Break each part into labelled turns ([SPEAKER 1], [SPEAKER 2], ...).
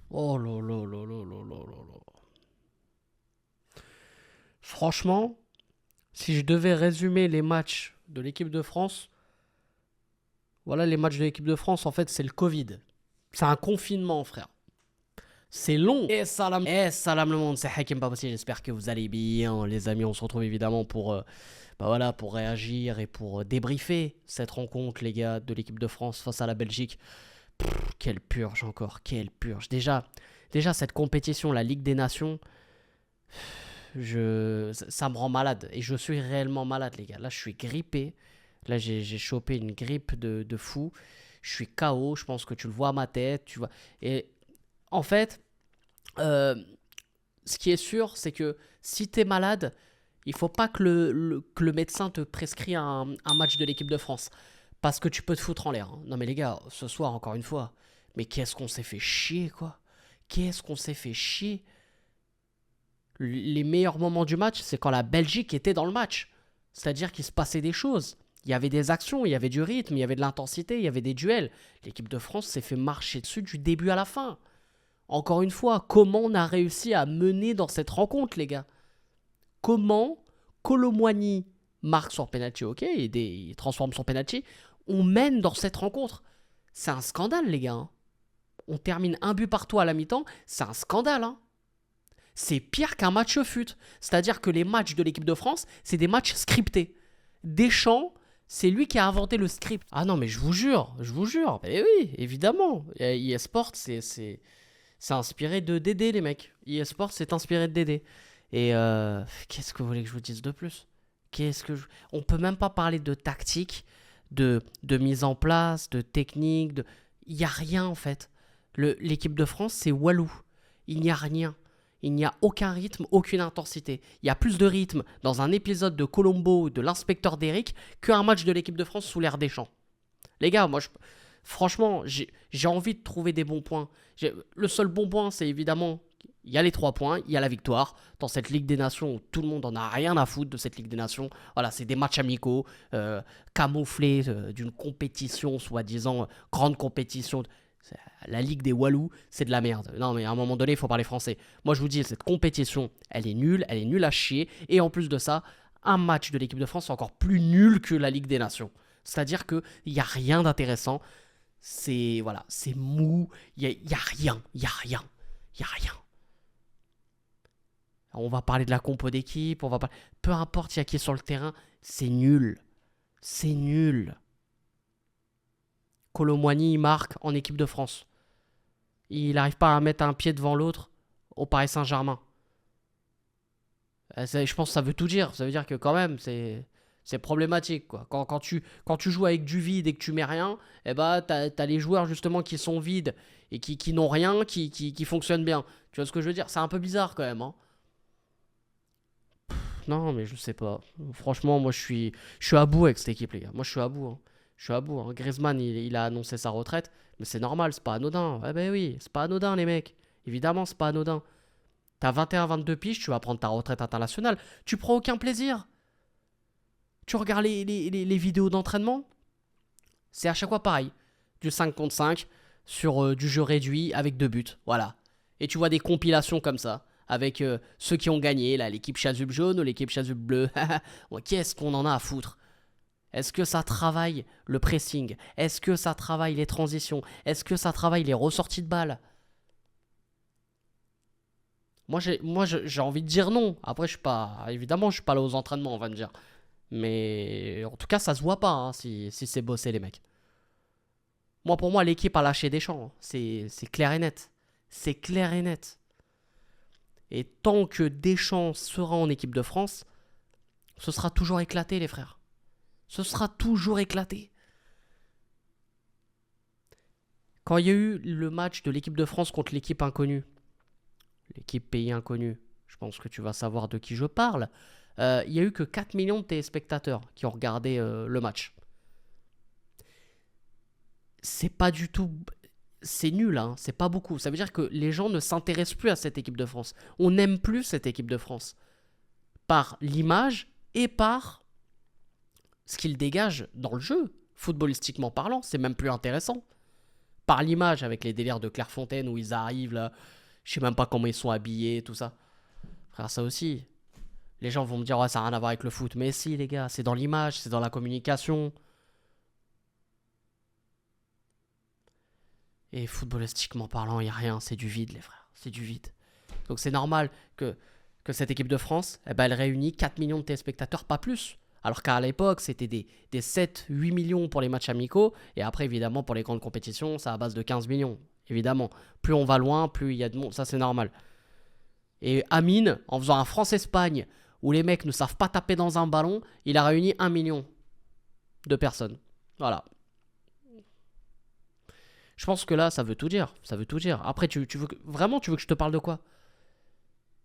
[SPEAKER 1] Oh là là là là là là là là. Franchement, si je devais résumer les matchs de l'équipe de France, voilà les matchs de l'équipe de France, en fait, c'est le Covid. C'est un confinement, frère. C'est long. Et salam le monde, c'est Hakim Babossi. J'espère que vous allez bien, les amis. On se retrouve évidemment pour, voilà, pour réagir et pour débriefer cette rencontre, les gars, de l'équipe de France face à la Belgique. Quelle purge encore, quelle purge. Déjà cette compétition, la Ligue des Nations, ça me rend malade. Et je suis réellement malade, les gars. Là, je suis grippé. Là, j'ai chopé une grippe de fou. Je suis KO. Je pense que tu le vois à ma tête. Tu vois. Et en fait, euh, ce qui est sûr, c'est que si t'es malade, il faut pas que le médecin te prescrit un match de l'équipe de France. Parce que tu peux te foutre en l'air, hein. Non mais les gars, ce soir, encore une fois, mais qu'est-ce qu'on s'est fait chier, quoi. Qu'est-ce qu'on s'est fait chier. Les meilleurs moments du match, c'est quand la Belgique était dans le match. C'est-à-dire qu'il se passait des choses. Il y avait des actions, il y avait du rythme, il y avait de l'intensité, il y avait des duels. L'équipe de France s'est fait marcher dessus du début à la fin. Encore une fois, comment on a réussi à mener dans cette rencontre, les gars? Comment Colomwani marque son penalty, ok, il transforme son penalty, on mène dans cette rencontre. C'est un scandale, les gars, hein. On termine un but partout à la mi-temps, c'est un scandale, hein. C'est pire qu'un match fut. C'est-à-dire que les matchs de l'équipe de France, c'est des matchs scriptés. Deschamps, c'est lui qui a inventé le script. Ah non, mais je vous jure, je vous jure. Eh oui, évidemment. eSport, c'est inspiré de Dédé, les mecs. eSport, c'est inspiré de Dédé. Et qu'est-ce que vous voulez que je vous dise de plus? Qu'est-ce que je... On peut même pas parler de tactique, de mise en place, de technique. Il n'y a rien, en fait. L'équipe de France, c'est Walou. Il n'y a rien. Il n'y a aucun rythme, aucune intensité. Il y a plus de rythme dans un épisode de Colombo ou de l'inspecteur d'Eric qu'un match de l'équipe de France sous l'air des champs. Les gars, franchement, j'ai envie de trouver des bons points. Le seul bon point, c'est évidemment, il y a les 3 points, il y a la victoire. Dans cette Ligue des Nations où tout le monde en a rien à foutre de cette Ligue des Nations. Voilà, c'est des matchs amicaux, camouflés d'une compétition, soi-disant, grande compétition. La Ligue des Walous, c'est de la merde. Non, mais à un moment donné, il faut parler français. Moi, je vous dis, cette compétition, elle est nulle à chier. Et en plus de ça, un match de l'équipe de France, c'est encore plus nul que la Ligue des Nations. C'est-à-dire qu'il n'y a rien d'intéressant. C'est voilà, c'est mou. Il y a rien. Il y a rien. Il y a rien. On va parler de la compo d'équipe. Peu importe il y a qui est sur le terrain. C'est nul. C'est nul. Colomwani marque en équipe de France. Il n'arrive pas à mettre un pied devant l'autre au Paris Saint-Germain. Je pense que ça veut tout dire. Ça veut dire que quand même, c'est problématique, quoi. Quand tu joues avec du vide et que tu mets rien, eh ben, t'as les joueurs justement qui sont vides et qui n'ont rien, qui fonctionnent bien. Tu vois ce que je veux dire? C'est un peu bizarre quand même, hein. Non, mais je sais pas. Franchement, moi je suis à bout avec cette équipe, les gars. Moi je suis à bout, hein. Je suis à bout, hein. Griezmann, il a annoncé sa retraite, mais c'est normal, c'est pas anodin. Eh ben oui, c'est pas anodin, les mecs. Évidemment, c'est pas anodin. T'as 21-22 piges, tu vas prendre ta retraite internationale. Tu prends aucun plaisir. Tu regardes les vidéos d'entraînement, c'est à chaque fois pareil. Du 5 contre 5 sur du jeu réduit avec 2 buts. Voilà. Et tu vois des compilations comme ça. Avec ceux qui ont gagné, là, l'équipe Chasuble jaune ou l'équipe Chasuble bleue. Qu'est-ce qu'on en a à foutre? Est-ce que ça travaille le pressing? Est-ce que ça travaille les transitions? Est-ce que ça travaille les ressorties de balles? J'ai envie de dire non. Après, je suis pas. Évidemment, je suis pas là aux entraînements, on va me dire. Mais en tout cas, ça se voit pas, hein, si c'est bossé, les mecs. Moi, pour moi, l'équipe a lâché des champs, hein. C'est clair et net. C'est clair et net. Et tant que Deschamps sera en équipe de France, ce sera toujours éclaté, les frères. Ce sera toujours éclaté. Quand il y a eu le match de l'équipe de France contre l'équipe inconnue, l'équipe pays inconnue, je pense que tu vas savoir de qui je parle, il y a eu que 4 millions de téléspectateurs qui ont regardé le match. C'est pas du tout. C'est nul, hein, c'est pas beaucoup. Ça veut dire que les gens ne s'intéressent plus à cette équipe de France. On n'aime plus cette équipe de France. Par l'image et par ce qu'il dégage dans le jeu. Footballistiquement parlant, c'est même plus intéressant. par l'image, avec les délires de Clairefontaine où ils arrivent là. Je sais même pas comment ils sont habillés, tout ça. Frère, ça aussi. Les gens vont me dire, ouais, ça n'a rien à voir avec le foot. Mais si, les gars, c'est dans l'image, c'est dans la communication. Et footballistiquement parlant, il n'y a rien. C'est du vide, les frères. C'est du vide. Donc c'est normal que cette équipe de France, eh ben, elle réunit 4 millions de téléspectateurs, pas plus. Alors qu'à l'époque, c'était des 7-8 millions pour les matchs amicaux. Et après, évidemment, pour les grandes compétitions, c'est à base de 15 millions. Évidemment. Plus on va loin, plus il y a de monde. Ça, c'est normal. Et Amine, en faisant un France-Espagne, où les mecs ne savent pas taper dans un ballon, il a réuni 1 million de personnes. Voilà. Je pense que là, ça veut tout dire. Ça veut tout dire. Après, vraiment, tu veux que je te parle de quoi?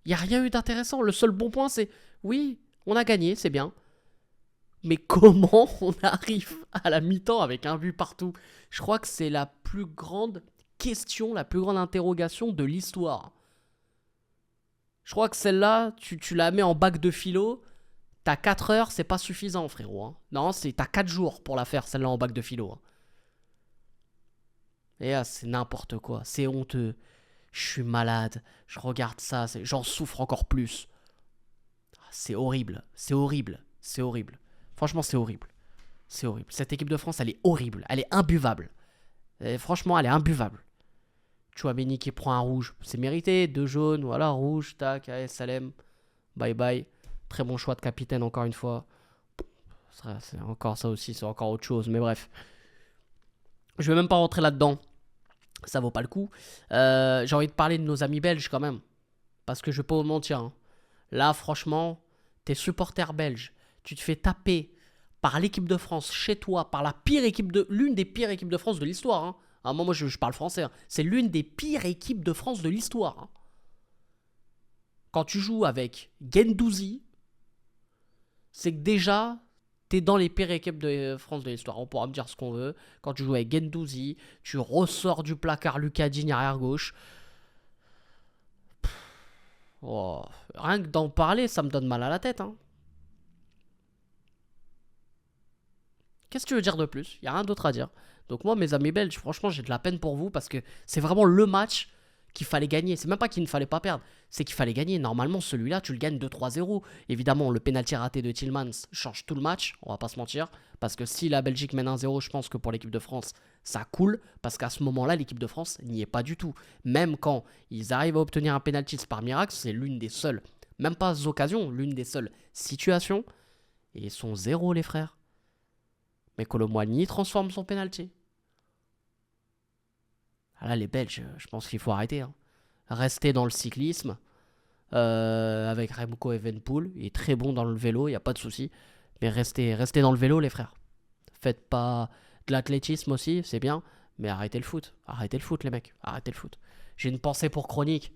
[SPEAKER 1] Il n'y a rien eu d'intéressant. Le seul bon point, c'est, oui, on a gagné, c'est bien. Mais comment on arrive à la mi-temps avec un but partout? Je crois que c'est la plus grande question, la plus grande interrogation de l'histoire. Je crois que celle-là, tu la mets en bac de philo. T'as 4 heures, c'est pas suffisant, frérot. Hein. Non, t'as 4 jours pour la faire, celle-là, en bac de philo. Hein. Et là, c'est n'importe quoi. C'est honteux. Je suis malade. Je regarde ça. J'en souffre encore plus. C'est horrible. C'est horrible. C'est horrible. Franchement, c'est horrible. C'est horrible. Cette équipe de France, elle est horrible. Elle est imbuvable. Et franchement, elle est imbuvable. Chouameni qui prend un rouge. C'est mérité. 2 jaunes. Voilà, rouge. Tac. Allez, Salem. Bye bye. Très bon choix de capitaine, encore une fois. C'est encore ça aussi. C'est encore autre chose. Mais bref. Je vais même pas rentrer là-dedans. Ça vaut pas le coup. J'ai envie de parler de nos amis belges quand même. Parce que je vais pas vous mentir. Hein. Là, franchement, t'es supporter belge. Tu te fais taper par l'équipe de France chez toi, par l'une des pires équipes de France de l'histoire. Hein. À moi, je parle français. Hein. C'est l'une des pires équipes de France de l'histoire. Hein. Quand tu joues avec Guendouzi, c'est que déjà, t'es dans les pires équipes de France de l'histoire. On pourra me dire ce qu'on veut. Quand tu joues avec Guendouzi, tu ressors du placard Lucas Digne arrière gauche. Oh, rien que d'en parler, ça me donne mal à la tête. Hein. Qu'est-ce que tu veux dire de plus? Il n'y a rien d'autre à dire. Donc moi, mes amis belges, franchement, j'ai de la peine pour vous parce que c'est vraiment le match qu'il fallait gagner. C'est même pas qu'il ne fallait pas perdre, c'est qu'il fallait gagner. Normalement, celui-là, tu le gagnes 2-3-0. Évidemment, le pénalty raté de Tillmans change tout le match, on va pas se mentir. Parce que si la Belgique mène 1-0, je pense que pour l'équipe de France, ça coule. Parce qu'à ce moment-là, l'équipe de France n'y est pas du tout. Même quand ils arrivent à obtenir un pénalty par miracle, c'est l'une des seules, même pas occasions, l'une des seules situations. Et ils sont 0, les frères. Mais Colomboigny transforme son pénalty. Ah là, les Belges, je pense qu'il faut arrêter. Hein. Rester dans le cyclisme avec Remco Evenepoel. Il est très bon dans le vélo, il n'y a pas de souci. Mais restez dans le vélo, les frères. Faites pas de l'athlétisme aussi, c'est bien. Mais arrêtez le foot. Arrêtez le foot, les mecs. Arrêtez le foot. J'ai une pensée pour Chronique.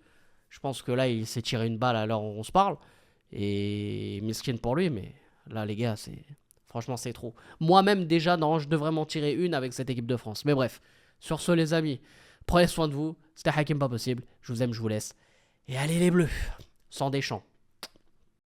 [SPEAKER 1] Je pense que là, il s'est tiré une balle à l'heure où on se parle. Et miskin pour lui, mais là, les gars, c'est... Franchement, c'est trop. Moi-même, déjà, non, je devrais m'en tirer une avec cette équipe de France. Mais bref, sur ce, les amis, prenez soin de vous. C'était Hakim Pas Possible. Je vous aime, je vous laisse. Et allez les Bleus, sans Deschamps.